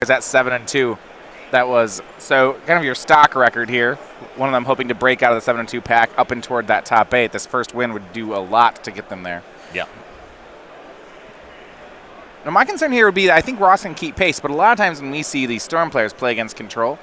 is at 7-2. That was so kind of your stock record here. One of them hoping to break out of the 7-2 pack up and toward that top 8. This first win would do a lot to get them there. Yeah. Now my concern here would be that I think Ross can keep pace, but a lot of times when we see these Storm players play against Control,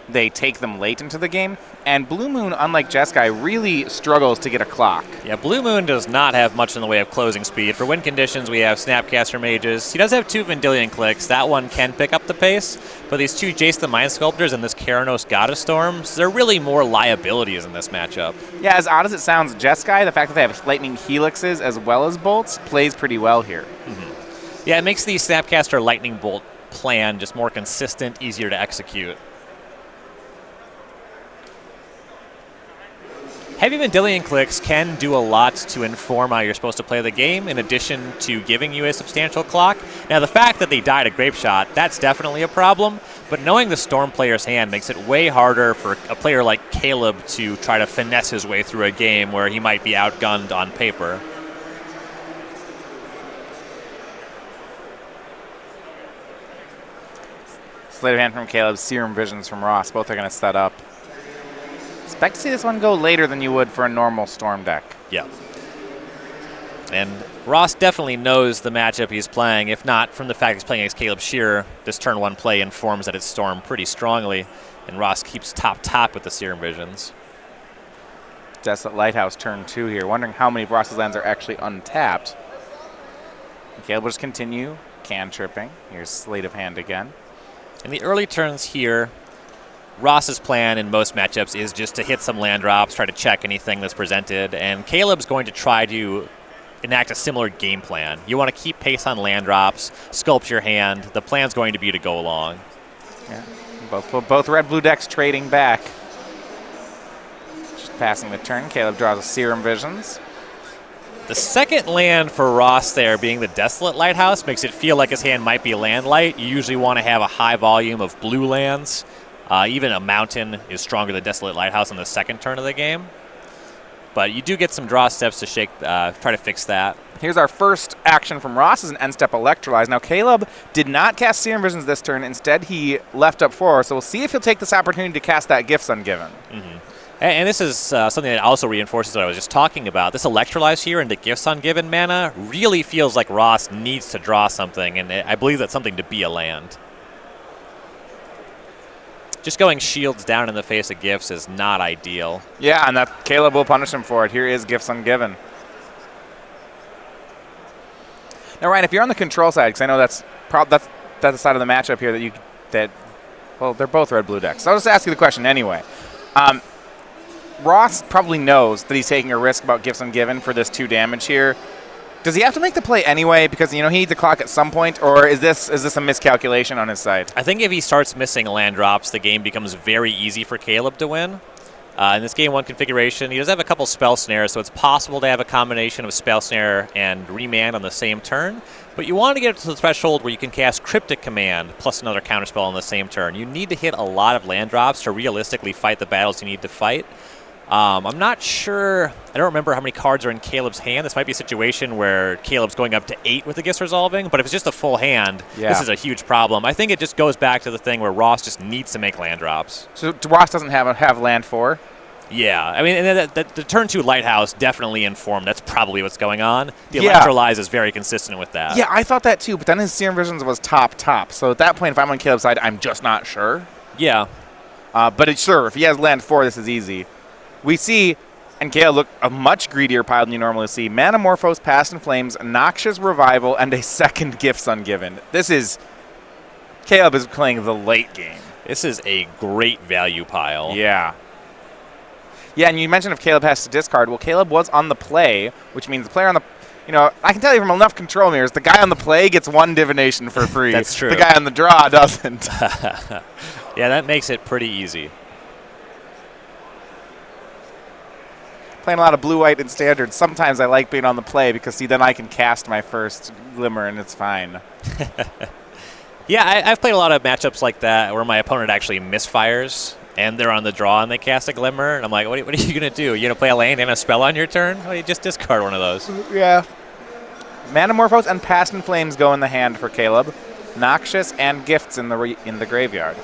they take them late into the game, and Blue Moon, unlike Jeskai, really struggles to get a clock. Yeah, Blue Moon does not have much in the way of closing speed. For win conditions, we have Snapcaster Mages. He does have 2 Vendilion clicks. That one can pick up the pace, but these 2 Jace the Mind Sculptors and this Keranos Goddess Storms, they're really more liabilities in this matchup. Yeah, as odd as it sounds, Jeskai, the fact that they have Lightning Helixes as well as Bolts, plays pretty well here. Mm-hmm. Yeah, it makes the Snapcaster Lightning Bolt plan just more consistent, easier to execute. Heavy Vendilion clicks can do a lot to inform how you're supposed to play the game, in addition to giving you a substantial clock. Now, the fact that they died a Grape Shot, that's definitely a problem, but knowing the Storm player's hand makes it way harder for a player like Caleb to try to finesse his way through a game where he might be outgunned on paper. Sleight of hand from Caleb, Serum Visions from Ross. Both are going to set up. Expect to see this one go later than you would for a normal Storm deck. Yeah. And Ross definitely knows the matchup he's playing. If not, from the fact he's playing against Caleb Scherer, this turn 1 play informs that it's Storm pretty strongly, and Ross keeps top with the Serum Visions. Desolate Lighthouse turn 2 here. Wondering how many of Ross's lands are actually untapped. Caleb will just continue cantripping. Here's Sleight of Hand again. In the early turns here, Ross's plan in most matchups is just to hit some land drops, try to check anything that's presented, and Caleb's going to try to enact a similar game plan. You want to keep pace on land drops, sculpt your hand. The plan's going to be to go along. Yeah, both red-blue decks trading back. Just passing the turn. Caleb draws a Serum Visions. The second land for Ross there being the Desolate Lighthouse makes it feel like his hand might be land light. You usually want to have a high volume of blue lands. Even a mountain is stronger than Desolate Lighthouse on the second turn of the game. But you do get some draw steps to try to fix that. Here's our first action from Ross is an end-step Electrolyze. Now, Caleb did not cast Serum Visions this turn. Instead, he left up 4. So we'll see if he'll take this opportunity to cast that Gifts Ungiven. Mm-hmm. And this is something that also reinforces what I was just talking about. This Electrolyze here into Gifts Ungiven mana really feels like Ross needs to draw something, and I believe that's something to be a land. Just going shields down in the face of Gifts is not ideal. Yeah, and that Caleb will punish him for it. Here is Gifts Ungiven. Now, Ryan, if you're on the control side, because I know that's the side of the matchup here well, they're both red-blue decks. So I'll just ask you the question anyway. Ross probably knows that he's taking a risk about Gifts Ungiven for this 2 damage here. Does he have to make the play anyway because, he needs a clock at some point, or is this a miscalculation on his side? I think if he starts missing land drops, the game becomes very easy for Caleb to win. In this game 1 configuration, he does have a couple Spell Snares, so it's possible to have a combination of Spell Snare and Remand on the same turn, but you want to get to the threshold where you can cast Cryptic Command plus another counterspell on the same turn. You need to hit a lot of land drops to realistically fight the battles you need to fight. I'm not sure. I don't remember how many cards are in Caleb's hand. This might be a situation where Caleb's going up to 8 with the Gifts Resolving, but if it's just a full hand, This is a huge problem. I think it just goes back to the thing where Ross just needs to make land drops. So Ross doesn't have land 4? Yeah. I mean, and the turn 2 Lighthouse definitely informed. That's probably what's going on. The Electrolyze is very consistent with that. Yeah, I thought that too, but then his Serum Visions was top. So at that point, if I'm on Caleb's side, I'm just not sure. Yeah. But if he has land 4, this is easy. We see, and Caleb look a much greedier pile than you normally see, Manamorphose, Past in Flames, Noxious Revival, and a second Gifts Ungiven. Caleb is playing the late game. This is a great value pile. Yeah. Yeah, and you mentioned if Caleb has to discard. Well, Caleb was on the play, which means the player on the... I can tell you from enough control mirrors, the guy on the play gets 1 divination for free. That's true. The guy on the draw doesn't. Yeah, that makes it pretty easy. Playing a lot of blue-white in Standard. Sometimes I like being on the play because, then I can cast my first Glimmer and it's fine. Yeah, I've played a lot of matchups like that where my opponent actually misfires and they're on the draw and they cast a Glimmer. And I'm like, what are you going to do? You going to play a land and a spell on your turn? Well, you just discard one of those. Yeah. Manamorphose and Past in Flames go in the hand for Caleb. Noxious and gifts in the graveyard.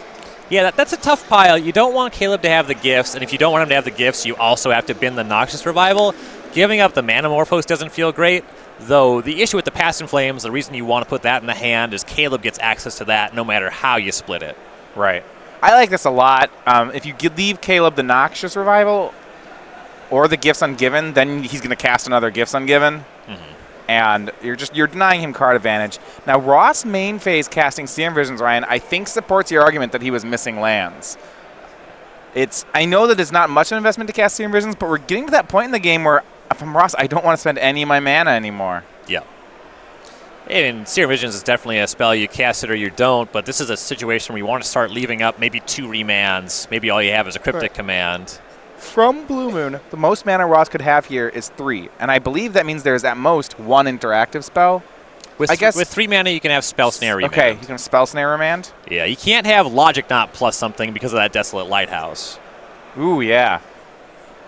Yeah, that's a tough pile. You don't want Caleb to have the gifts, and if you don't want him to have the gifts, you also have to bin the Noxious Revival. Giving up the Manamorphose doesn't feel great, though the issue with the Past in Flames, the reason you want to put that in the hand is Caleb gets access to that no matter how you split it. Right. I like this a lot. If you leave Caleb the Noxious Revival or the Gifts Ungiven, then he's going to cast another Gifts Ungiven. And you're denying him card advantage. Now, Ross main phase casting Serum Visions, Ryan, I think supports your argument that he was missing lands. I know that it's not much of an investment to cast Serum Visions, but we're getting to that point in the game where, if I'm Ross, I don't want to spend any of my mana anymore. Yeah. And Serum Visions is definitely a spell you cast it or you don't, but this is a situation where you want to start leaving up maybe 2 remands. Maybe all you have is a Cryptic Command. From Blue Moon, the most mana Ross could have here is 3, and I believe that means there's at most 1 interactive spell. With 3 mana, you can have Spell Snare Remand. Okay, you can have Spell Snare Remand? Yeah, you can't have Logic Knot plus something because of that Desolate Lighthouse. Ooh, yeah.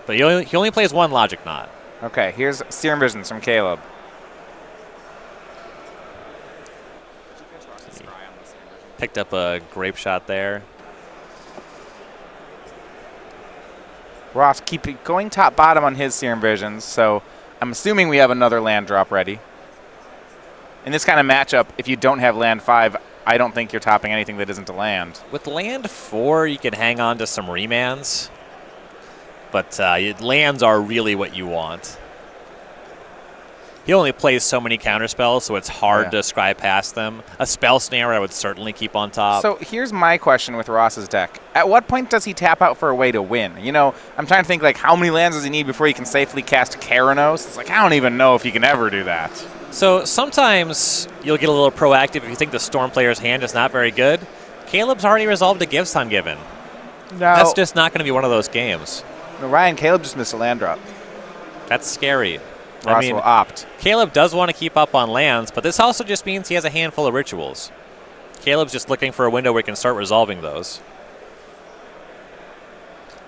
But he only plays 1 Logic Knot. Okay, here's Serum Visions from Caleb. Picked up a Grape Shot there. Ross keep going top-bottom on his Serum Visions, so I'm assuming we have another land drop ready. In this kind of matchup, if you don't have land 5, I don't think you're topping anything that isn't a land. With land 4, you can hang on to some remands, but lands are really what you want. He only plays so many counterspells, so it's hard to scry past them. A Spell Snare I would certainly keep on top. So here's my question with Ross's deck. At what point does he tap out for a way to win? You know, I'm trying to think, like, how many lands does he need before he can safely cast Keranos? It's like, I don't even know if he can ever do that. So sometimes you'll get a little proactive if you think the Storm player's hand is not very good. Caleb's already resolved a Gifts Ungiven. No. That's just not going to be one of those games. No, Ryan, Caleb just missed a land drop. That's scary. Ross will opt. Caleb does want to keep up on lands, but this also just means he has a handful of rituals. Caleb's just looking for a window where he can start resolving those.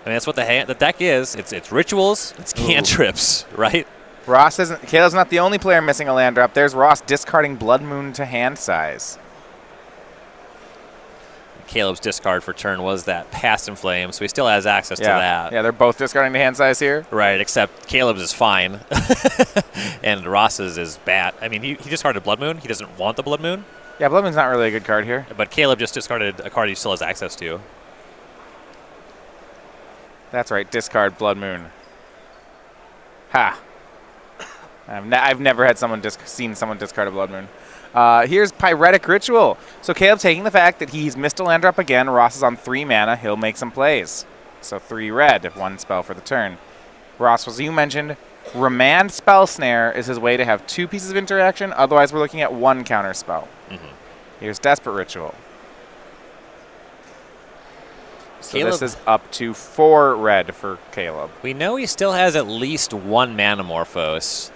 I mean, that's what the deck is. It's rituals, it's cantrips, right? Caleb's not the only player missing a land drop. There's Ross discarding Blood Moon to hand size. Caleb's discard for turn was that Past in Flame, so he still has access to that. Yeah, they're both discarding to hand size here. Right, except Caleb's is fine, and Ross's is bad. I mean, he discarded Blood Moon. He doesn't want the Blood Moon. Yeah, Blood Moon's not really a good card here. But Caleb just discarded a card he still has access to. That's right, discard Blood Moon. Ha. I've never had seen someone discard a Blood Moon. Here's Pyretic Ritual. So Caleb taking the fact that he's missed a land drop again. Ross is on 3 mana. He'll make some plays. So 3 red, 1 spell for the turn. Ross, as you mentioned, Remand Spell Snare is his way to have 2 pieces of interaction. Otherwise, we're looking at 1 counter spell. Here's Desperate Ritual. So this is up to 4 red for Caleb. We know he still has at least 1 Manamorphose.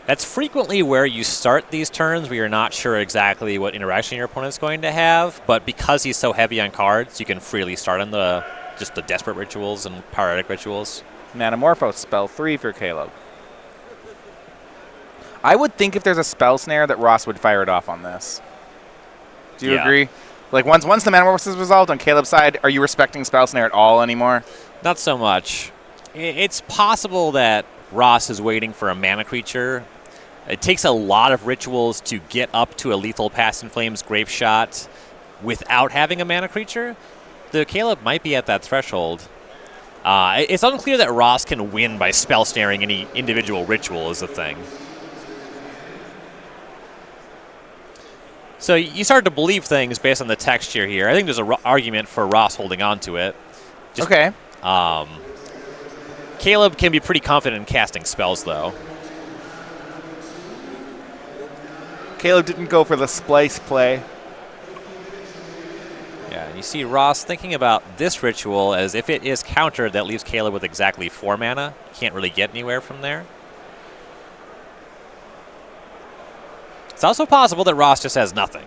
That's frequently where you start these turns where you're not sure exactly what interaction your opponent's going to have, but because he's so heavy on cards, you can freely start on just the Desperate Rituals and Pyretic Rituals. Manamorphose, spell 3 for Caleb. I would think if there's a Spell Snare that Ross would fire it off on this. Do you agree? Like, once the Manamorphose is resolved on Caleb's side, are you respecting Spell Snare at all anymore? Not so much. It's possible that Ross is waiting for a mana creature. It takes a lot of rituals to get up to a lethal Past in Flames Grape Shot without having a mana creature. The Caleb might be at that threshold. It's unclear that Ross can win by spell snaring any individual ritual is the thing. So you start to believe things based on the texture here. I think there's an argument for Ross holding on to it. Okay. Caleb can be pretty confident in casting spells, though. Caleb didn't go for the splice play. Yeah, and you see Ross thinking about this ritual as if it is countered, that leaves Caleb with exactly 4 mana. Can't really get anywhere from there. It's also possible that Ross just has nothing.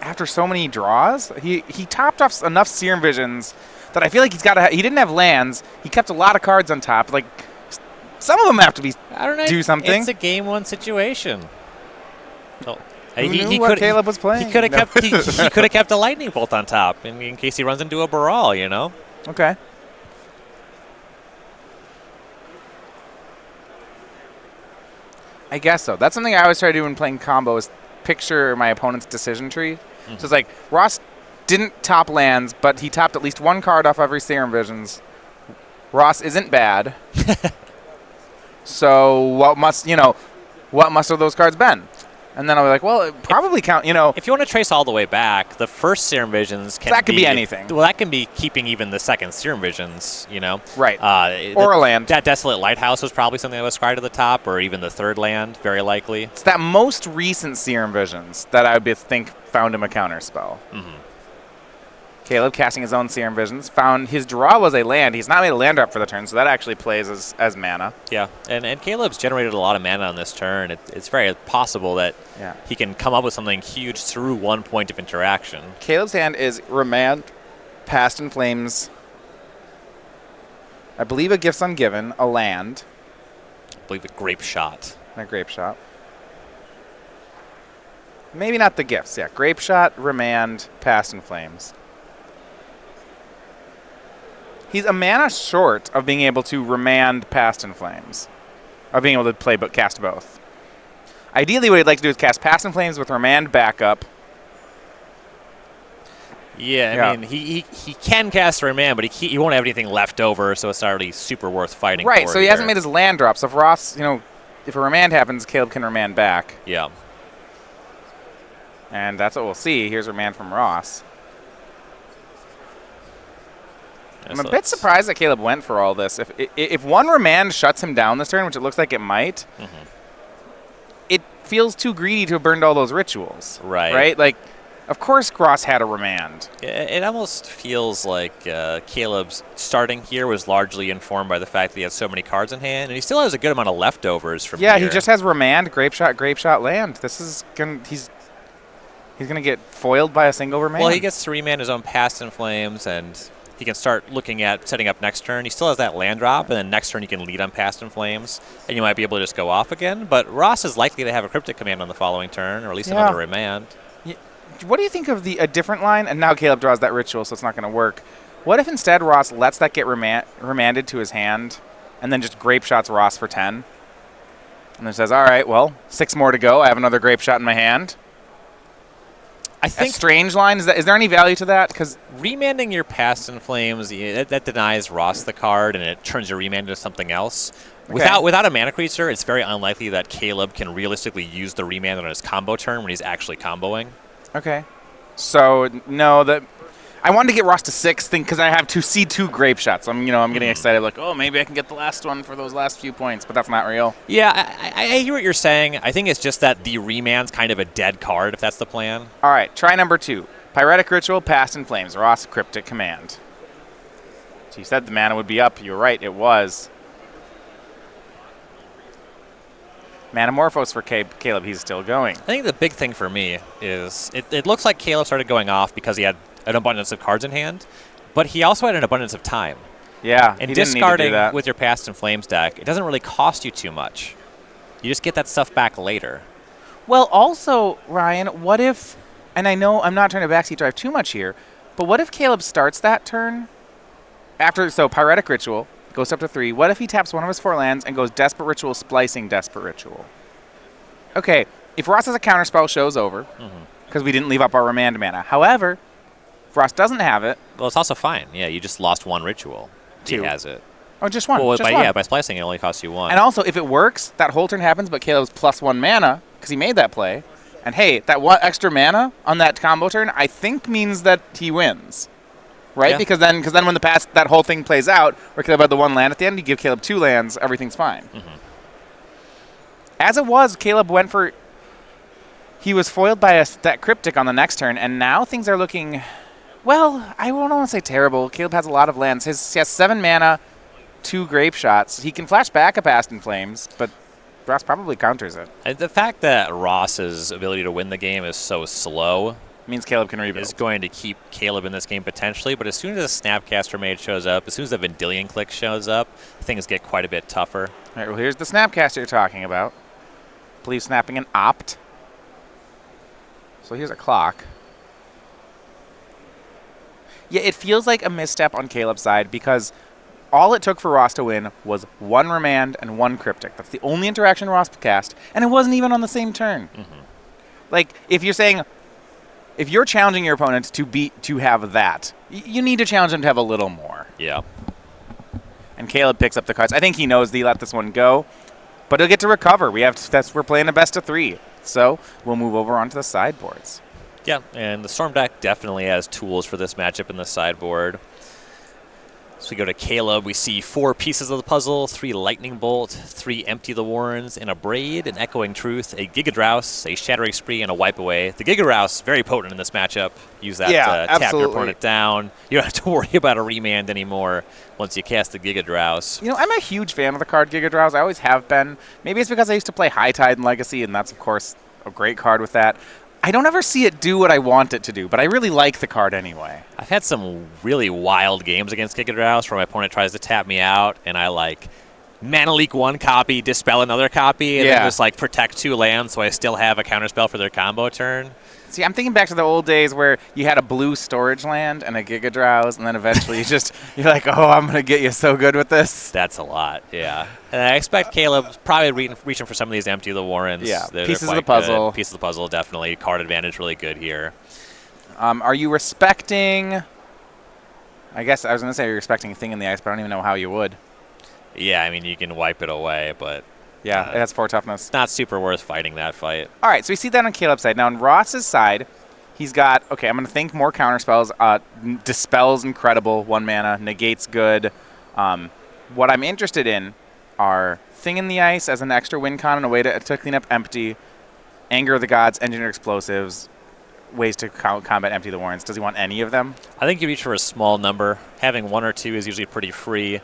After so many draws, he topped off enough Serum Visions that I feel like he didn't have lands. He kept a lot of cards on top. Like, some of them have to be I don't know. Do something. It's a game 1 situation. Oh, Who knew what Caleb was playing? He could have kept. He could have kept a lightning bolt on top in case he runs into a Baral. You know. Okay. I guess so. That's something I always try to do when playing combo is picture my opponent's decision tree. So it's like Ross didn't top lands, but he topped at least one card off every Serum Visions. Ross isn't bad. So what must have those cards been? And then I'll be like, well, it probably count, If you want to trace all the way back, the first Serum Visions can that could be anything. Well, that can be keeping even the second Serum Visions, Right. Or a land. That Desolate Lighthouse was probably something that was scried to the top, or even the third land, very likely. It's that most recent Serum Visions that I would think found him a counter spell. Caleb casting his own Serum Visions found his draw was a land. He's not made a land drop for the turn, so that actually plays as mana. Yeah, and Caleb's generated a lot of mana on this turn. It's very possible that he can come up with something huge through 1 point of interaction. Caleb's hand is Remand, Past in Flames, I believe a Gifts Ungiven, a land. I believe a Grape Shot. A Grape Shot. Maybe not the gifts, yeah. Grape Shot, Remand, Past in Flames. He's a mana short of being able to Remand Past in Flames. Of being able to cast both. Ideally, what he'd like to do is cast Past in Flames with Remand backup. Yeah, I mean, he can cast Remand, but he won't have anything left over, so it's not really super worth fighting for. Right, so he hasn't made his land drop. So if Ross, if a Remand happens, Caleb can Remand back. Yeah. And that's what we'll see. Here's Remand from Ross. I'm a bit surprised that Caleb went for all this. If one Remand shuts him down this turn, which it looks like it might, it feels too greedy to have burned all those rituals. Right. Right? Like, of course Ross had a Remand. It almost feels like Caleb's starting here was largely informed by the fact that he had so many cards in hand, and he still has a good amount of leftovers from here. Yeah, he just has Remand, Grape Shot, land. This is he's going to get foiled by a single Remand. Well, he gets to Remand his own Past in Flames, and he can start looking at setting up next turn. He still has that land drop, and then next turn he can lead on Past in Flames, and you might be able to just go off again. But Ross is likely to have a Cryptic Command on the following turn, or at least another Remand. Yeah. What do you think of a different line? And now Caleb draws that ritual, so it's not going to work. What if instead Ross lets that get remanded to his hand, and then just Grape Shots Ross for 10? And then says, all right, well, 6 more to go. I have another Grape Shot in my hand. I think a strange line. Is there any value to that? Because remanding your Past in Flames, that denies Ross the card, and it turns your remand into something else. Okay. Without a mana creature, it's very unlikely that Caleb can realistically use the remand on his combo turn when he's actually comboing. Okay. So no, I wanted to get Ross to 6 because I have C2 Grape Shots. I'm getting excited, like, oh, maybe I can get the last one for those last few points, but that's not real. Yeah, I hear what you're saying. I think it's just that the remand's kind of a dead card, if that's the plan. All right, try number 2. Pyretic Ritual, Past in Flames. Ross, Cryptic Command. So you said the mana would be up. You're right, it was. Manamorphose for Caleb. He's still going. I think the big thing for me is it looks like Caleb started going off because he had an abundance of cards in hand, but he also had an abundance of time. Yeah, and he discarding didn't need to do that. with your Past in Flames deck, it doesn't really cost you too much. You just get that stuff back later. Well, also, Ryan, what if, and I know I'm not trying to backseat drive too much here, but what if Caleb starts that turn so Pyretic Ritual goes up to 3. What if he taps one of his 4 lands and goes Desperate Ritual, Splicing Desperate Ritual? Okay, if Ross has a counterspell, show's over because we didn't leave up our Remand mana. However, if Ross doesn't have it. Well, it's also fine. Yeah, you just lost 1 ritual. 2. He has it. Oh, just 1. Well, just one. by splicing, it only costs you 1. And also, if it works, that whole turn happens, but Caleb's +1 mana because he made that play. And hey, that 1 extra mana on that combo turn, I think means that he wins. Right? Yeah. Because then when that whole thing plays out, where Caleb had the 1 land at the end, you give Caleb 2 lands, everything's fine. As it was, Caleb went for. He was foiled by that Cryptic on the next turn, and now things are looking. Well, I don't want to say terrible. Caleb has a lot of lands. He has 7 mana, 2 Grape Shots. He can flash back a Past in Flames, but Ross probably counters it. The fact that Ross's ability to win the game is so slow means Caleb can rebuild. Is going to keep Caleb in this game potentially, but as soon as a Snapcaster Mage shows up, as soon as the Vendilion Click shows up, things get quite a bit tougher. All right, well, here's the Snapcaster you're talking about. I believe snapping an Opt. So here's a clock. Yeah, it feels like a misstep on Caleb's side because all it took for Ross to win was one remand and one cryptic. That's the only interaction Ross cast, and it wasn't even on the same turn. Mm-hmm. Like, if you're challenging your opponent to have that, you need to challenge them to have a little more. Yeah. And Caleb picks up the cards. I think he knows that he let this one go, but he'll get to recover. We're playing a best of 3, so we'll move over onto the sideboards. Yeah, and the Storm deck definitely has tools for this matchup in the sideboard. So we go to Caleb. We see 4 pieces of the puzzle, 3 Lightning Bolt, 3 Empty the Warrens, an Abrade, an Echoing Truth, a Gigadrouse, a Shattering Spree, and a Wipe Away. The Gigadrouse, very potent in this matchup. Use that to tap your opponent down. You don't have to worry about a remand anymore once you cast the Gigadrouse. You know, I'm a huge fan of the card Gigadrouse. I always have been. Maybe it's because I used to play High Tide in Legacy, and that's, of course, a great card with that. I don't ever see it do what I want it to do, but I really like the card anyway. I've had some really wild games against Gigadrouse where my opponent tries to tap me out, and I Mana Leak 1 copy, Dispel another copy, and then just protect 2 lands so I still have a counterspell for their combo turn. See, I'm thinking back to the old days where you had a blue storage land and a Gigadrouse, and then eventually you're like, oh, I'm going to get you so good with this. That's a lot, yeah. And I expect Caleb's probably reaching for some of these Empty the Warrens. Yeah, They're pieces of quite the puzzle. Good. Pieces of the puzzle, definitely. Card advantage really good here. Are you respecting... I guess I was going to say you're respecting a Thing in the Ice, but I don't even know how you would. Yeah, I mean, you can wipe it away, but... Yeah, it has 4 toughness. It's not super worth fighting that fight. All right, so we see that on Caleb's side. Now, on Ross's side, he's got, okay, I'm going to think more counterspells. Dispel's incredible, 1 mana. Negate's good. What I'm interested in are Thing in the Ice as an extra win con and a way to clean up Empty, Anger of the Gods, Engineer Explosives, ways to combat Empty the Warrens. Does he want any of them? I think you reach for a small number. Having 1 or 2 is usually pretty free.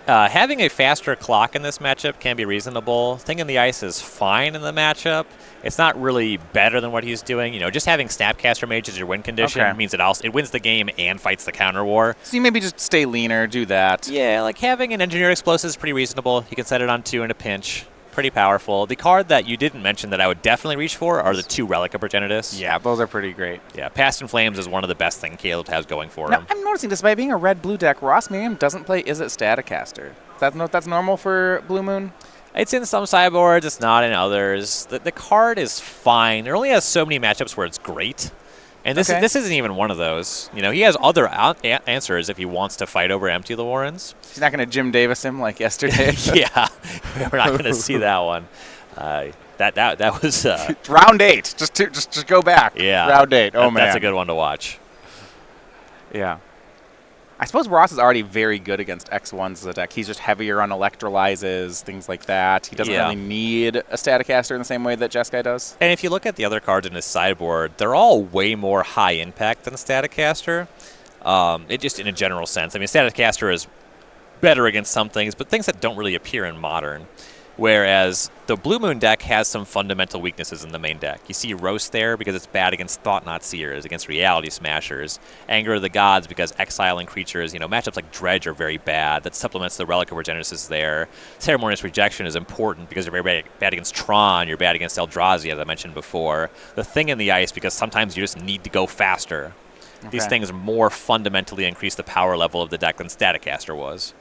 Having a faster clock in this matchup can be reasonable. Thing in the Ice is fine in the matchup. It's not really better than what he's doing. You know, just having Snapcaster Mage as your win condition means it wins the game and fights the counter war. So you maybe just stay leaner, do that. Yeah, like having an Engineer Explosive is pretty reasonable. You can set it on 2 in a pinch. Pretty powerful. The card that you didn't mention that I would definitely reach for are the 2 Relic of Progenitus. Yeah, those are pretty great. Yeah, Past in Flames is one of the best things Caleb has going for him. I'm noticing, despite being a red-blue deck, Ross Merriam doesn't play Is It Staticaster. That's normal for Blue Moon? It's in some sideboards, it's not in others. The card is fine. It only has so many matchups where it's great. And this isn't even one of those. You know, he has other answers if he wants to fight over Empty the Warrens. He's not going to Jim Davis him like yesterday. Yeah, we're not going to see that one. That was round 8. Just go back. Yeah, round 8. Oh man, that's a good one to watch. Yeah. I suppose Ross is already very good against X1s as a deck. He's just heavier on electrolyzes, things like that. He doesn't really need a Staticaster in the same way that Jeskai does. And if you look at the other cards in his sideboard, they're all way more high impact than Staticaster. It just in a general sense. I mean, Staticaster is better against some things, but things that don't really appear in Modern. Whereas the Blue Moon deck has some fundamental weaknesses in the main deck. You see Roast there because it's bad against Thought-Knot Seers, against Reality Smashers. Anger of the Gods because exiling creatures, you know, matchups like Dredge are very bad. That supplements the Relic of Progenitus there. Ceremonious Rejection is important because you're very bad against Tron, you're bad against Eldrazi, as I mentioned before. The Thing in the Ice because sometimes you just need to go faster. Okay. These things more fundamentally increase the power level of the deck than Staticaster was.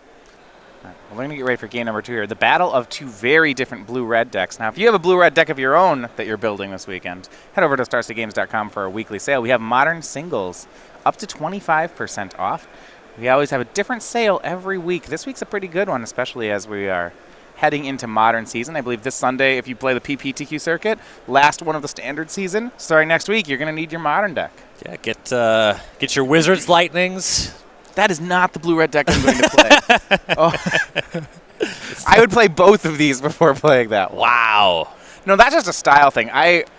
Well, we're going to get ready for game number 2 here. The battle of 2 very different blue-red decks. Now, if you have a blue-red deck of your own that you're building this weekend, head over to StarStateGames.com for a weekly sale. We have Modern Singles up to 25% off. We always have a different sale every week. This week's a pretty good one, especially as we are heading into Modern season. I believe this Sunday, if you play the PPTQ circuit, last one of the Standard season. Starting next week, you're going to need your Modern deck. Yeah, get your Wizards Lightnings. That is not the blue-red deck I'm going to play. I would play both of these before playing that one. Wow. No, that's just a style thing. Choice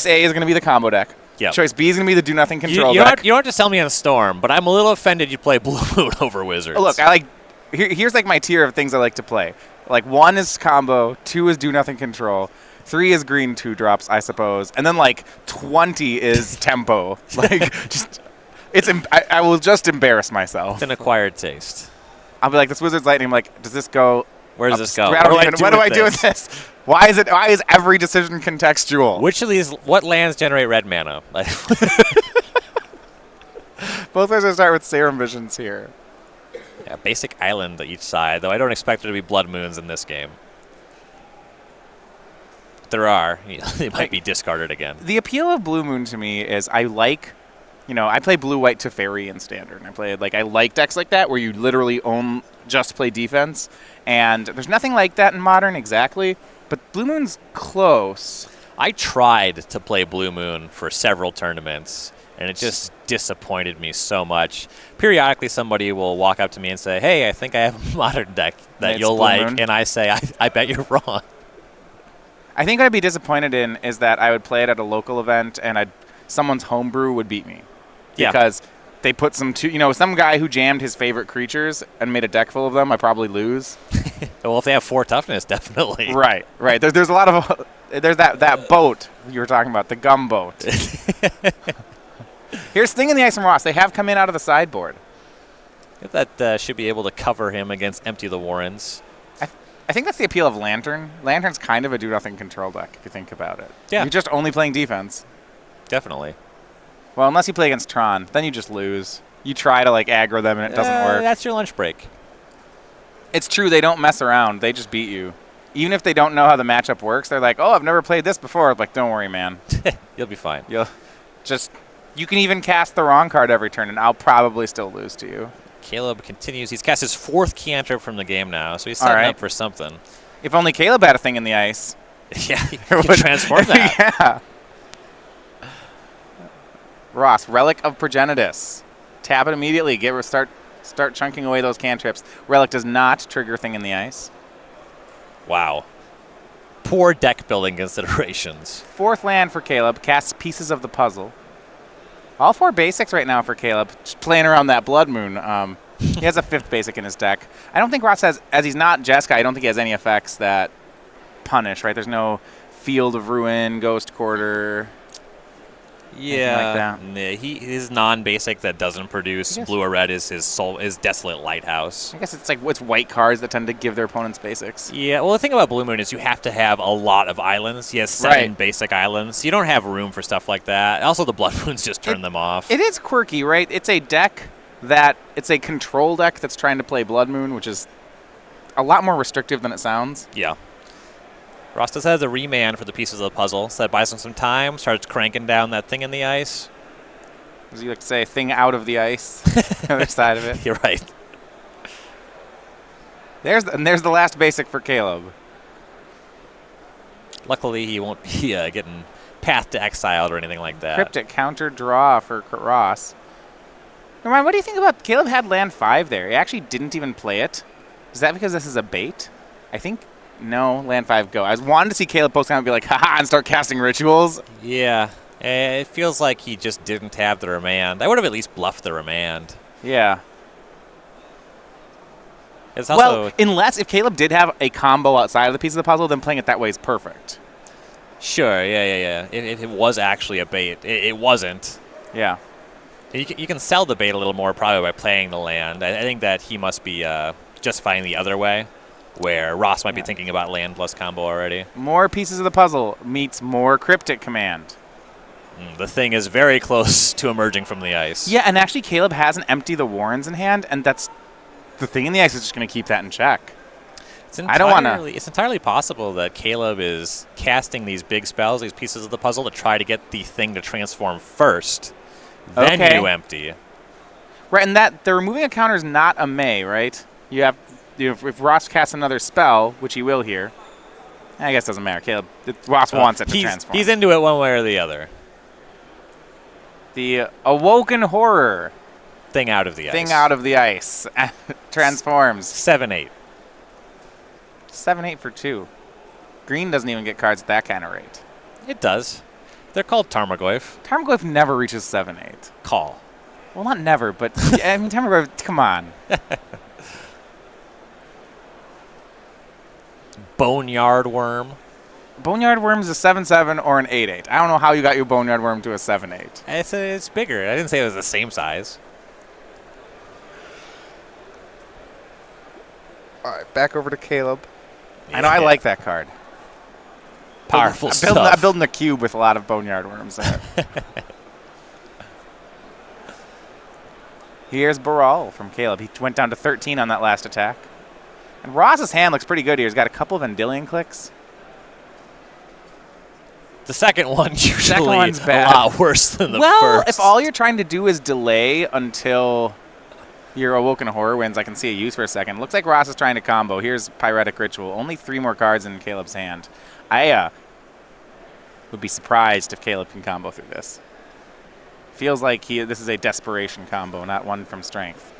A is going to be the combo deck. Yep. Choice B is going to be the do-nothing control deck. You don't have to sell me on Storm, but I'm a little offended you play Blue Moon over Wizards. Look, here's like my tier of things I like to play. Like 1 is combo, 2 is do-nothing control, 3 is green 2-drops, I suppose, and then like 20 is tempo. Like just... I will just embarrass myself. It's an acquired taste. I'll be like, this Wizard's Lightning. I'm like, does this go Where does this go? What do I do with this? Why is every decision contextual? Which of these, what lands generate red mana? Both ways I start with Serum Visions here. Yeah, basic island each side, though I don't expect there to be Blood Moons in this game. There are. They might be discarded again. The appeal of Blue Moon to me is I like, I play blue-white Teferi in Standard. And I like decks like that where you literally just play defense. And there's nothing like that in Modern exactly, but Blue Moon's close. I tried to play Blue Moon for several tournaments, and it just disappointed me so much. Periodically, somebody will walk up to me and say, hey, I think I have a Modern deck that you'll like. Moon. And I say, I bet you're wrong. I think what I'd be disappointed in is that I would play it at a local event and someone's homebrew would beat me. Yeah. Because they put some guy who jammed his favorite creatures and made a deck full of them, I probably lose. Well, if they have 4 toughness, definitely. Right. There's a lot of there's that boat you were talking about, the gum boat. Here's Thing in the Ice from Ross. They have come in out of the sideboard. That should be able to cover him against Empty the Warrens. I think that's the appeal of Lantern. Lantern's kind of a do-nothing control deck, if you think about it. Yeah. You're just only playing defense. Definitely. Well, unless you play against Tron, then you just lose. You try to, aggro them, and it doesn't work. That's your lunch break. It's true. They don't mess around. They just beat you. Even if they don't know how the matchup works, they're like, oh, I've never played this before. I'm like, don't worry, man. You'll be fine. You can even cast the wrong card every turn, and I'll probably still lose to you. Caleb continues. He's cast his 4th cantrip from the game now, so he's setting up for something. If only Caleb had a Thing in the Ice. Yeah, he can transform that. Yeah. Ross, Relic of Progenitus. Tap it immediately. Start chunking away those cantrips. Relic does not trigger Thing in the Ice. Wow. Poor deck building considerations. 4th land for Caleb. Casts Pieces of the Puzzle. All 4 basics right now for Caleb. Just playing around that Blood Moon. He has a 5th basic in his deck. I don't think Ross has, as he's not Jeskai, I don't think he has any effects that punish, right? There's no Field of Ruin, Ghost Quarter. Yeah. His non-basic that doesn't produce blue or red is his Desolate Lighthouse. I guess it's white cards that tend to give their opponents basics. Yeah, well, the thing about Blue Moon is you have to have a lot of islands. He has 7 basic islands. You don't have room for stuff like that. Also, the Blood Moons just turn them off. It is quirky, right? It's a control deck that's trying to play Blood Moon, which is a lot more restrictive than it sounds. Yeah. Ross does have the remand for the pieces of the puzzle, so that buys him some time, starts cranking down that Thing in the Ice. As you like to say, Thing out of the ice, the other side of it. You're right. There's the last basic for Caleb. Luckily, he won't be getting Path to Exiled or anything like that. Cryptic counter draw for Ross. Ryan, what do you think about Caleb had land 5 there? He actually didn't even play it. Is that because this is a bait? I think... No, land 5 go. I wanted to see Caleb post comment and be like, haha, and start casting rituals. Yeah. It feels like he just didn't have the remand. I would have at least bluffed the remand. Yeah. It's also unless if Caleb did have a combo outside of the piece of the puzzle, then playing it that way is perfect. Sure, yeah. If it was actually a bait. It wasn't. Yeah. You can sell the bait a little more probably by playing the land. I think that he must be justifying the other way, where Ross might be thinking about land plus combo already. More pieces of the puzzle meets more cryptic command. The Thing is very close to emerging from the ice. Yeah, and actually Caleb has an Empty the Warrens in hand, and that's the Thing in the Ice is just going to keep that in check. It's entirely possible that Caleb is casting these big spells, these pieces of the puzzle, to try to get the Thing to transform first. Then you empty. Right, and that the removing a counter is not a May, right? You have... if Ross casts another spell, which he will here, I guess it doesn't matter. Caleb, Ross wants it to transform. He's into it one way or the other. The Awoken Horror. Thing out of the ice. Thing out of the ice. Transforms. 7/8. 7/8 for 2. Green doesn't even get cards at that kind of rate. It does. They're called Tarmogoyf. Tarmogoyf never reaches 7/8. Call. Well, not never, but I mean, Tarmogoyf, come on. Boneyard Worm. Boneyard Worm is a 7/7 or an 8/8. I don't know how you got your Boneyard Worm to a 7/8. It's bigger. I didn't say it was the same size. All right, back over to Caleb. I know I like that card. Powerful stuff. I'm building a cube with a lot of boneyard worms in it. Here's Baral from Caleb. He went down to 13 on that last attack. And Ross's hand looks pretty good here. He's got a couple of Vendilion clicks. The second one usually Second one's bad. a lot worse than the Well, first. if all you're trying to do is delay until your Awoken Horror wins, I can see a use for a second. Looks like Ross is trying to combo. Here's Pyretic Ritual. Only 3 more cards in Caleb's hand. I would be surprised if Caleb can combo through this. Feels like this is a desperation combo, not one from strength.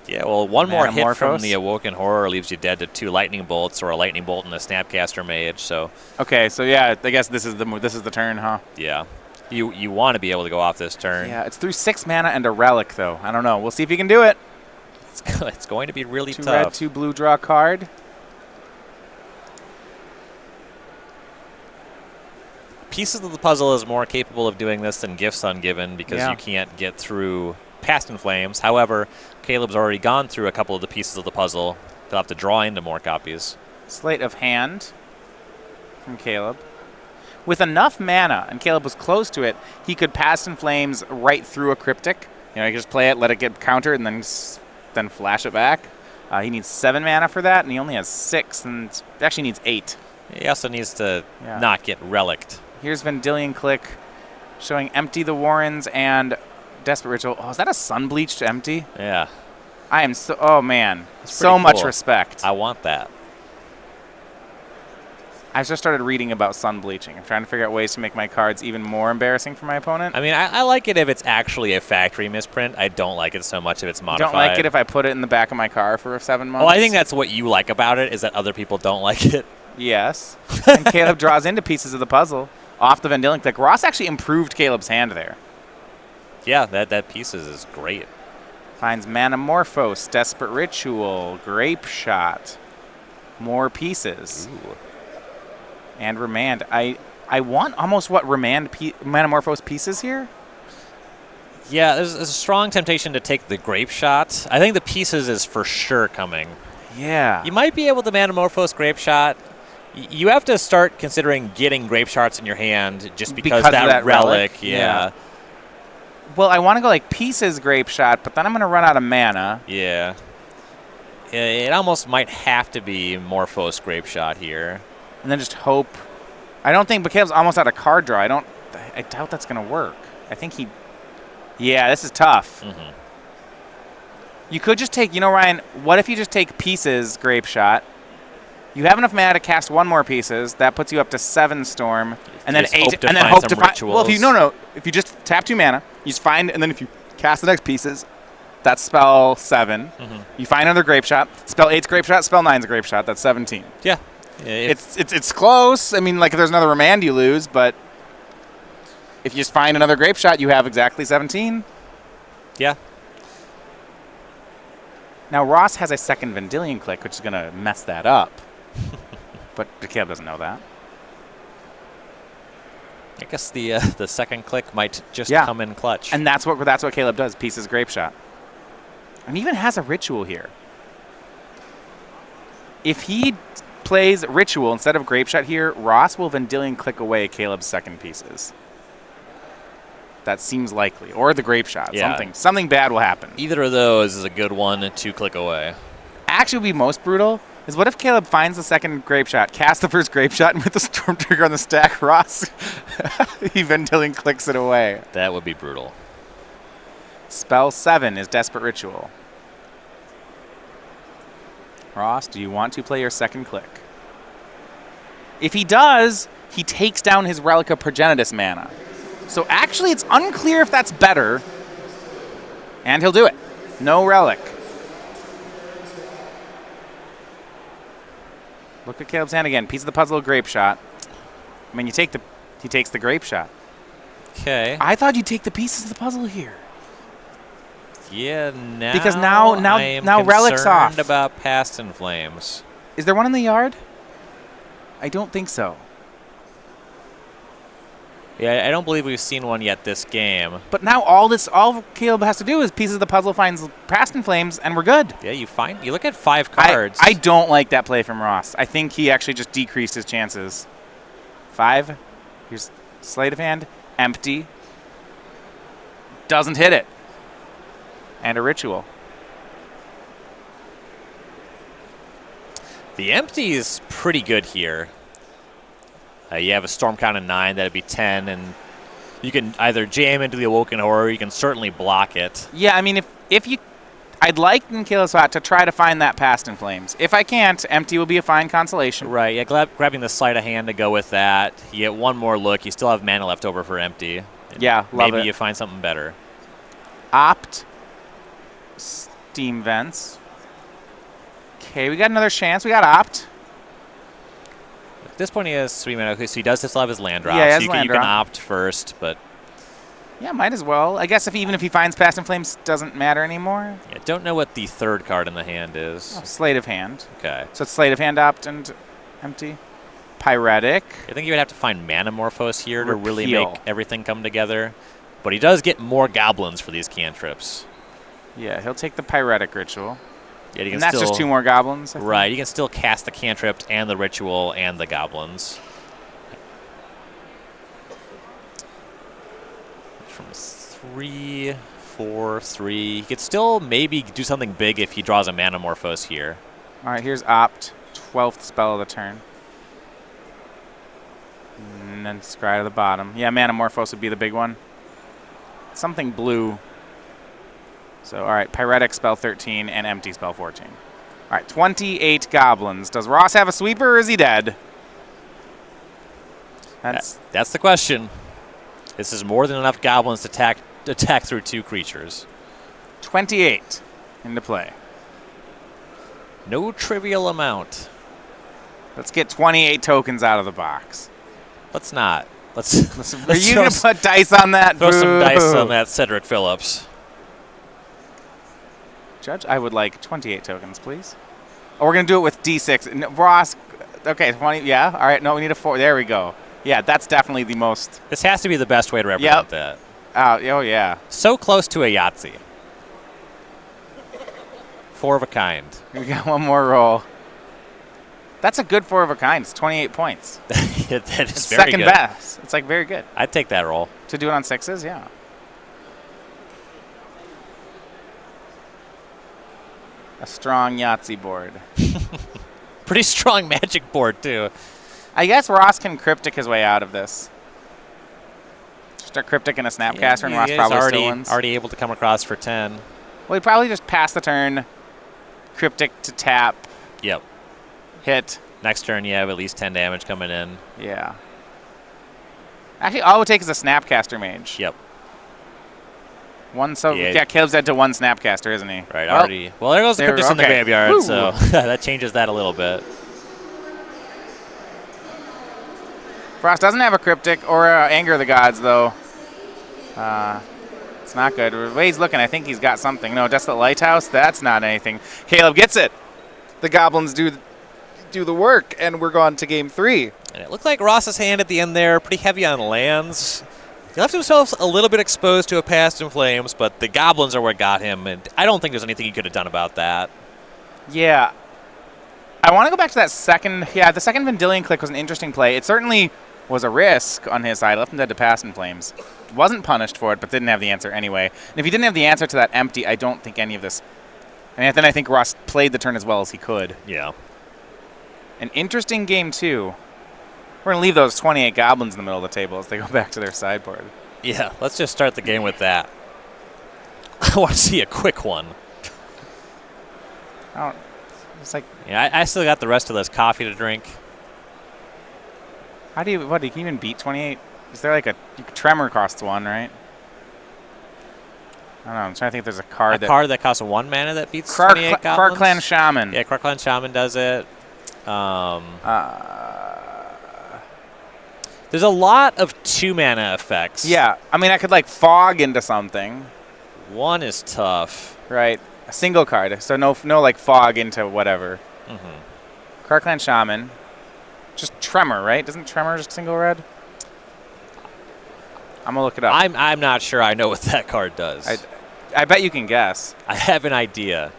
Yeah, well, one more hit Manamorphose? from the Awoken Horror leaves you dead to 2 Lightning Bolts or a Lightning Bolt and a Snapcaster Mage. So Okay, so yeah, I guess this is the turn, huh? yeah, you want to be able to go off this turn. Yeah, it's through 6 mana and a relic, though. I don't know. We'll see if he can do it. It's going to be really 2 tough. red, 2 blue, draw a card. Pieces of the Puzzle is more capable of doing this than Gifts Ungiven because Yeah. you can't get through Past in Flames. However, Caleb's already gone through a couple of the pieces of the puzzle. They'll have to draw into more copies. Slate of Hand from Caleb. With enough mana, and Caleb was close to it, he could Past in Flames right through a Cryptic. You know, he could just play it, let it get countered, and then flash it back. He needs 7 mana for that, and he only has 6, and actually needs 8. He also needs to Yeah. not get relicked. Here's Vendilion Click, showing Empty the Warrens and Desperate Ritual. Oh, is that a Sunbleach to empty? Yeah, I am so, oh man, so pretty much cool. respect. I want that. I just started reading about sun bleaching. I'm trying to figure out ways to make my cards even more embarrassing for my opponent. I mean, I like it if it's actually a factory misprint. I don't like it so much if it's modified. Don't like it if I put it in the back of my car for 7 months. Well, I think that's what you like about it, is that other people don't like it. Yes. And Caleb draws into pieces of the puzzle off the Vendilion Click. Ross actually improved Caleb's hand there. Yeah, that Pieces is great. Finds Manamorphose, Desperate Ritual, Grape Shot, more pieces. Ooh. And Remand. I want almost what Manamorphose pieces here. Yeah, there's a strong temptation to take the Grape Shot. I think the Pieces is for sure coming. Yeah. You might be able to Manamorphose Grape Shot. You have to start considering getting Grape Shots in your hand just because of that relic. Yeah. Yeah. Well, I want to go like pieces Grape Shot, but then I'm going to run out of mana. Yeah. It almost might have to be Morphos Grape Shot here. And then just hope. I don't think, but Caleb's almost out of card draw. I doubt that's going to work. I think he, yeah, this is tough. Mm-hmm. You could just take, Ryan, what if you just take pieces Grape Shot? You have enough mana to cast 1 more pieces. That puts you up to 7 Storm, and then 8, and then hope to find. Well, if you just tap 2 mana, you just find, and then if you cast the next pieces, that's spell 7. Mm-hmm. You find another Grape Shot. Spell 8's Grape Shot. Spell 9's Grape Shot. That's 17. Yeah. It's close. I mean, like if there's another Remand, you lose, but if you just find another Grape Shot, you have exactly 17. Yeah. Now Ross has a second Vendilion Click, which is going to mess that up. But Caleb doesn't know that. I guess the second click might just come in clutch. And that's what Caleb does. Pieces Grape Shot. And even has a Ritual here. If he plays Ritual instead of Grape Shot here, Ross will Vendilion Click away Caleb's second pieces. That seems likely. Or the Grape Shot. Yeah. Something bad will happen. Either of those is a good one to click away. Actually, would be most brutal is what if Caleb finds the second Grape Shot, casts the first Grape Shot, and with the Storm Trigger on the stack, Ross, he Vendilion clicks it away. That would be brutal. Spell 7 is Desperate Ritual. Ross, do you want to play your second click? If he does, he takes down his Relic of Progenitus mana. So actually, it's unclear if that's better. And he'll do it. No Relic. Look at Caleb's hand again. Piece of the puzzle, Grape Shot. I mean, he takes the Grape Shot. Okay. I thought you'd take the pieces of the puzzle here. Yeah, Because now I am Relic's off. concerned about Past in Flames. Is there one in the yard? I don't think so. Yeah, I don't believe we've seen one yet this game. But now all Caleb has to do is pieces of the puzzle finds Past in Flames, and we're good. Yeah, you look at 5 cards. I don't like that play from Ross. I think he actually just decreased his chances. 5. Here's Sleight of Hand. Empty. Doesn't hit it. And a Ritual. The empty is pretty good here. You have a Storm count of 9, that'd be 10, and you can either jam into the Awoken Horror, or you can certainly block it. Yeah, I mean, if you... I'd like in Caleb's spot to try to find that Past in Flames. If I can't, empty will be a fine consolation. Right, yeah, grabbing the Sleight of Hand to go with that. You get one more look. You still have mana left over for empty. Yeah, love it. Maybe you find something better. Opt. Steam Vents. Okay, we got another chance. We got Opt. At this point, he has 3 mana. Okay, so he does still have his land drop. Yeah, he has so land you can drop. opt first, but... Yeah, might as well. I guess even if he finds Past in Flames, doesn't matter anymore. Yeah, don't know what the 3rd card in the hand is. Oh, Sleight of Hand. Okay. So it's Sleight of Hand, Opt, and empty. Pyretic. I think you would have to find Manamorphose here to really Repeal. make everything come together. But he does get more goblins for these cantrips. Yeah, he'll take the Pyretic Ritual. Yeah, you can And that's still, just 2 more goblins. I think. Right, you can still cast the cantrip and the ritual and the goblins. From 3, 4, 3. He could still maybe do something big if he draws a Manamorphose here. All right, here's Opt. 12th spell of the turn. And then Scry to the bottom. Yeah, Manamorphose would be the big one. Something blue. So, all right, Pyretic spell 13 and empty spell 14. All right, 28 goblins. Does Ross have a sweeper or is he dead? That's the question. This is more than enough goblins to attack through 2 creatures. 28 into play. No trivial amount. Let's get 28 tokens out of the box. Let's not. Let's Are you going to put dice on that? throw some Boo. dice on that Cedric Phillips. Judge, I would like 28 tokens, please. Oh, we're going to do it with D6. No, Ross, okay, 20, yeah. All right, no, we need a 4. There we go. Yeah, that's definitely the most. This has to be the best way to represent that. Oh, yeah. So close to a Yahtzee. 4 of a kind. We got one more roll. That's a good 4 of a kind. It's 28 points. That is It's very second good. best. It's like very good. I'd take that roll. To do it on 6s, yeah. A strong Yahtzee board. Pretty strong magic board, too. I guess Ross can cryptic his way out of this. Just a cryptic and a snapcaster, and Ross probably still wins. already able to come across for 10. Well, he'd probably just pass the turn, cryptic to tap, Yep. hit. Next turn, you have at least 10 damage coming in. Yeah. Actually, all it would take is a snapcaster mage. Yep. Yeah, Caleb's dead to 1 snapcaster, isn't he? Right, already. Well, there goes the Cryptus in the graveyard, Woo. so that changes that a little bit. Frost doesn't have a cryptic or Anger of the Gods, though. It's not good. The way he's looking, I think he's got something. No, Desolate Lighthouse, that's not anything. Caleb gets it. The goblins do the work, and we're gone to game 3. And it looked like Ross's hand at the end there, pretty heavy on lands. He left himself a little bit exposed to a Past in Flames, but the goblins are what got him, and I don't think there's anything he could have done about that. Yeah. I want to go back to that second. Yeah, the second Vendilion click was an interesting play. It certainly was a risk on his side. Left him dead to Past in Flames. Wasn't punished for it, but didn't have the answer anyway. And if he didn't have the answer to that empty, I don't think any of this. And then I think Ross played the turn as well as he could. Yeah. An interesting game, too. We're going to leave those 28 goblins in the middle of the table as they go back to their sideboard. Yeah, let's just start the game with that. I want to see a quick one. It's like, Yeah, I still got the rest of this coffee to drink. do you even beat 28? Is there like Tremor costs 1, right? I don't know. I'm trying to think if there's a card that costs 1 mana that beats 28 goblins. Krark-Clan Shaman. Yeah, Krark-Clan Shaman does it. There's a lot of 2 mana effects. Yeah. I mean, I could like fog into something. 1 is tough. Right. A single card. So no like fog into whatever. Mm-hmm. Krark-Clan Shaman. Just Tremor, right? Doesn't Tremor just single red? I'm going to look it up. I'm not sure I know what that card does. I bet you can guess. I have an idea.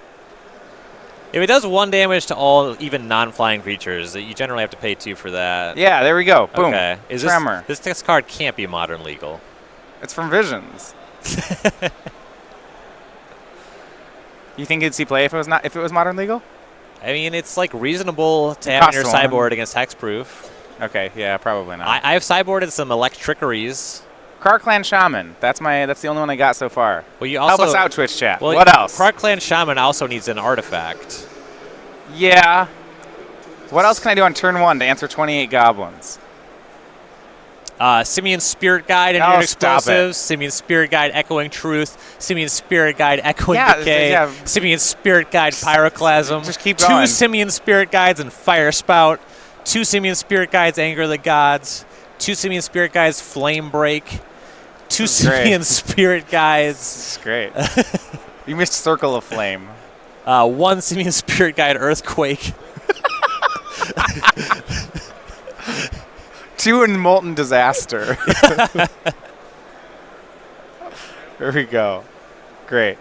If it does 1 damage to all even non-flying creatures, you generally have to pay 2 for that. Yeah, there we go. Boom. Okay. Tremor. This card can't be modern legal. It's from Visions. You think you'd see play if it was modern legal? I mean, it's like reasonable to have in your sideboard against hexproof. Okay, yeah, probably not. I have sideboarded some Electrickeries. Krark-Clan Shaman. That's the only one I got so far. Well, you also help us out, Twitch chat. Well, what else? Krark-Clan Shaman also needs an artifact. Yeah. What else can I do on turn 1 to answer 28 goblins? Simeon's Spirit Guide and explosives. Simeon's Spirit Guide Echoing Truth. Simeon's Spirit Guide Echoing Decay. Yeah. Simeon's Spirit Guide Pyroclasm. Just keep going. 2 Simeon Spirit Guides and Fire Spout. 2 Simeon Spirit Guides Anger the Gods. 2 Simeon Spirit Guides Flame Break. 2 Simeon Spirit Guides. This is great. You missed Circle of Flame. 1 Simeon Spirit Guide Earthquake. 2 in Molten Disaster. There we go. Great.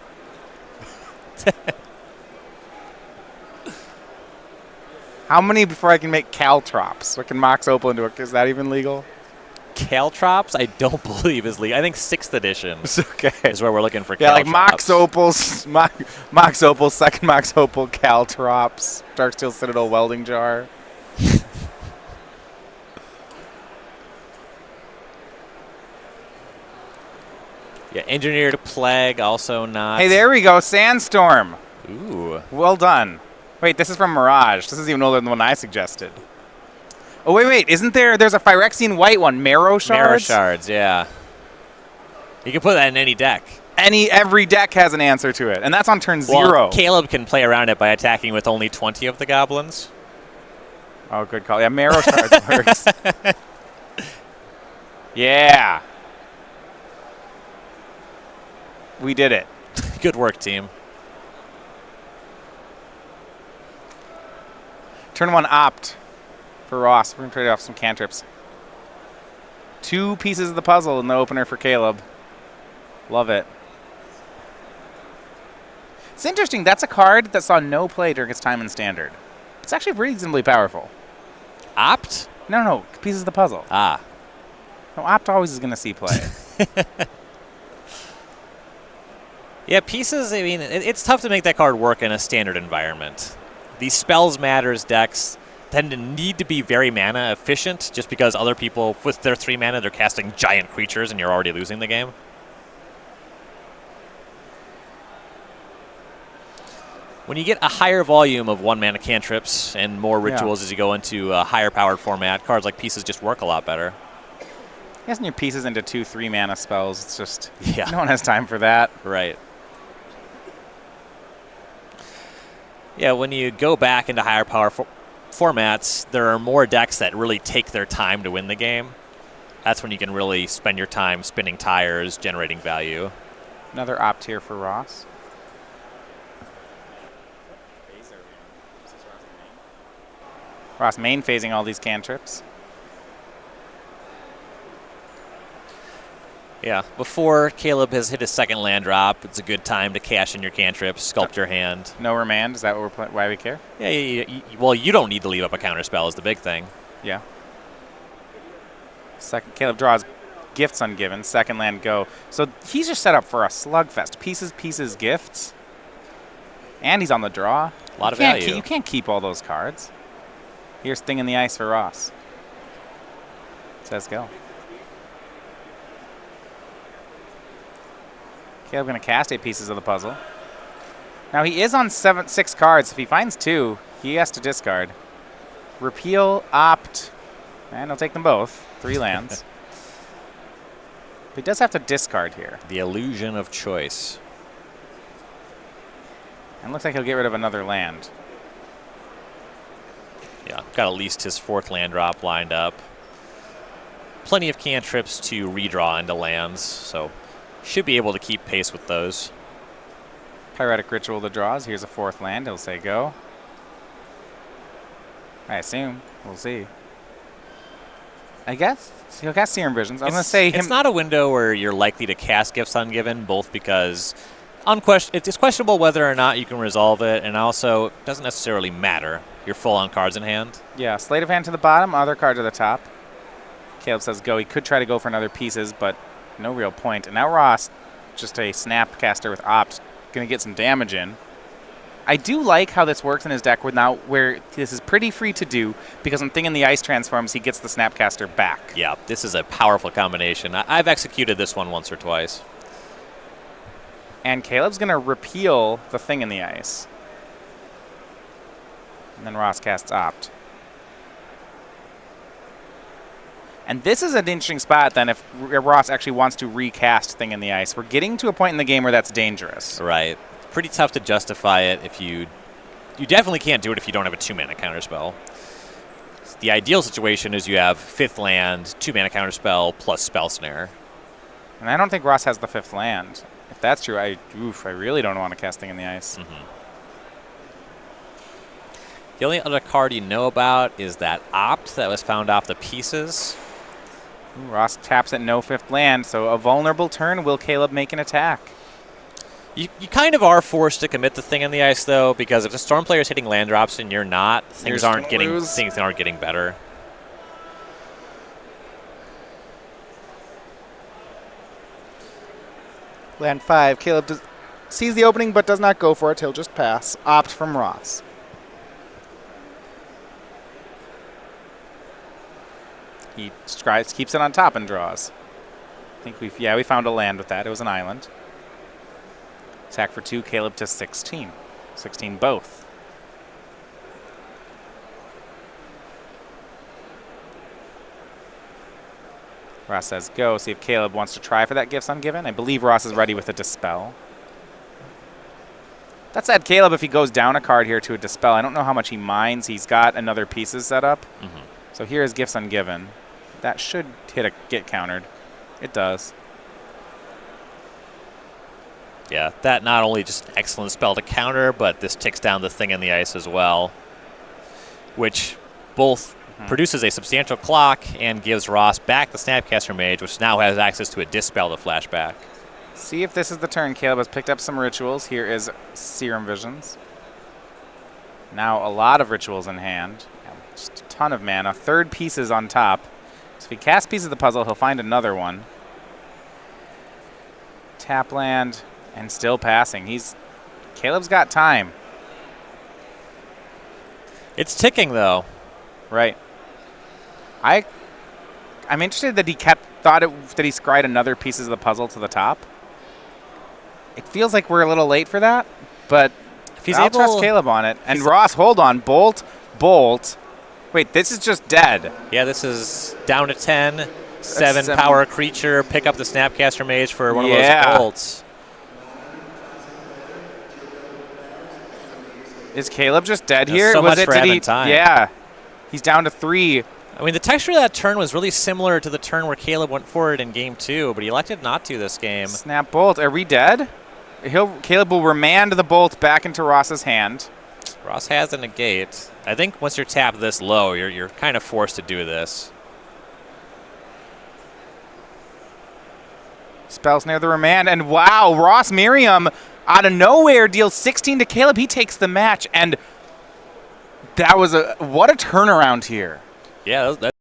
How many before I can make Caltrops? I can Mox Opal into it. Is that even legal? Caltrops, I don't believe is legal. I think 6th edition okay. is where we're looking for Caltrops. Yeah, like Mox Opals, Mox Opal, second Mox Opal, Caltrops, Darksteel Citadel Welding Jar. Yeah, Engineered Plague, also not. Hey, there we go. Sandstorm. Ooh. Well done. Wait, this is from Mirage. This is even older than the one I suggested. Oh, wait. Isn't there's a Phyrexian white one, Marrow Shards? Marrow Shards, yeah. You can put that in any deck. Every deck has an answer to it, and that's on turn 0. Caleb can play around it by attacking with only 20 of the goblins. Oh, good call. Yeah, Marrow Shards works. Yeah. We did it. Good work, team. Turn 1 opt for Ross. We're going to trade off some cantrips. 2 pieces of the puzzle in the opener for Caleb. Love it. It's interesting. That's a card that saw no play during its time in Standard. It's actually reasonably powerful. Opt? No. Pieces of the puzzle. Ah. No, opt always is going to see play. Yeah, pieces, I mean, it's tough to make that card work in a Standard environment. These Spells Matters decks tend to need to be very mana efficient just because other people, with their 3 mana, they're casting giant creatures and you're already losing the game. When you get a higher volume of 1 mana cantrips and more rituals as you go into a higher powered format, cards like Pieces just work a lot better. Casting your pieces into 2 3-mana spells, it's just, yeah. No one has time for that. Right. Yeah, when you go back into higher power formats, there are more decks that really take their time to win the game. That's when you can really spend your time spinning tires, generating value. Another opt here for Ross. Ross main phasing all these cantrips. Yeah, before Caleb has hit his second land drop, it's a good time to cash in your cantrips, sculpt your hand. No remand, is that what why we care? Yeah, well, you don't need to leave up a counterspell is the big thing. Yeah. Second, Caleb draws gifts ungiven, second land go. So he's just set up for a slugfest. Pieces, gifts. And he's on the draw. A lot of value. You can't keep all those cards. Here's Thing in the Ice for Ross. Says go. Caleb going to cast 8 pieces of the puzzle. Now he is on 6 cards. If he finds 2, he has to discard. Repeal, opt, and he'll take them both. 3 lands. But he does have to discard here. The illusion of choice. And looks like he'll get rid of another land. Yeah, got at least his 4th land drop lined up. Plenty of cantrips to redraw into lands, so should be able to keep pace with those. Pyretic Ritual the draws. Here's a 4th land. He'll say go. I assume. We'll see. I guess he'll cast Serum Visions. I'm going to say him. It's not a window where you're likely to cast Gifts Ungiven, both because it's questionable whether or not you can resolve it, and also it doesn't necessarily matter. You're full on cards in hand. Yeah, Slate of Hand to the bottom, other card to the top. Caleb says go. He could try to go for another pieces, but no real point. And now Ross, just a snap caster with Opt, going to get some damage in. I do like how this works in his deck where this is pretty free to do, because when Thing in the Ice transforms, he gets the Snapcaster back. Yeah, this is a powerful combination. I've executed this one once or twice. And Caleb's going to repeal the Thing in the Ice. And then Ross casts Opt. And this is an interesting spot, then, if Ross actually wants to recast Thing in the Ice. We're getting to a point in the game where that's dangerous. Right. Pretty tough to justify it if you definitely can't do it if you don't have a 2-mana counterspell. The ideal situation is you have 5th land, 2-mana counterspell, plus Spell Snare. And I don't think Ross has the 5th land. If that's true, I really don't want to cast Thing in the Ice. Mm-hmm. The only other card you know about is that Opt that was found off the pieces. Ooh, Ross taps at no 5th land, so a vulnerable turn. Will Caleb make an attack? You kind of are forced to commit the Thing in the Ice, though, because if the Storm player is hitting land drops and you're not, things aren't getting better. Land 5. Caleb sees the opening but does not go for it. He'll just pass. Opt from Ross. He keeps it on top and draws. I think we found a land with that. It was an island. Attack for 2, Caleb to 16. 16 both. Ross says go. See if Caleb wants to try for that Gifts Ungiven. I believe Ross is ready with a Dispel. That said, Caleb, if he goes down a card here to a Dispel, I don't know how much he minds. He's got another pieces set up. Mm-hmm. So here is Gifts Ungiven. That should get countered. It does. Yeah, that not only just an excellent spell to counter, but this ticks down the Thing in the Ice as well, which both produces a substantial clock and gives Ross back the Snapcaster Mage, which now has access to a Dispel to flashback. See if this is the turn. Caleb has picked up some rituals. Here is Serum Visions. Now a lot of rituals in hand. Just a ton of mana. 3rd pieces on top. So if he casts Piece of the Puzzle, he'll find another one. Tap land. And still passing. Caleb's got time. It's ticking, though. Right. I'm interested that he that he scryed another Pieces of the Puzzle to the top. It feels like we're a little late for that, but I'll trust Caleb on it. And Ross, hold on. Bolt. Wait, this is just dead. Yeah, this is down to 10. 7 power creature. Pick up the Snapcaster Mage for one of those bolts. Is Caleb just dead here? So much for having time. Yeah. He's down to 3. I mean, the texture of that turn was really similar to the turn where Caleb went for it in Game 2, but he elected not to this game. Snap Bolt. Are we dead? Caleb will remand the Bolt back into Ross's hand. Ross has a negate. I think once you're tapped this low, you're kind of forced to do this. Spell Snare the remand, and wow, Ross Merriam out of nowhere deals 16 to Caleb. He takes the match, and that was what a turnaround here. Yeah, that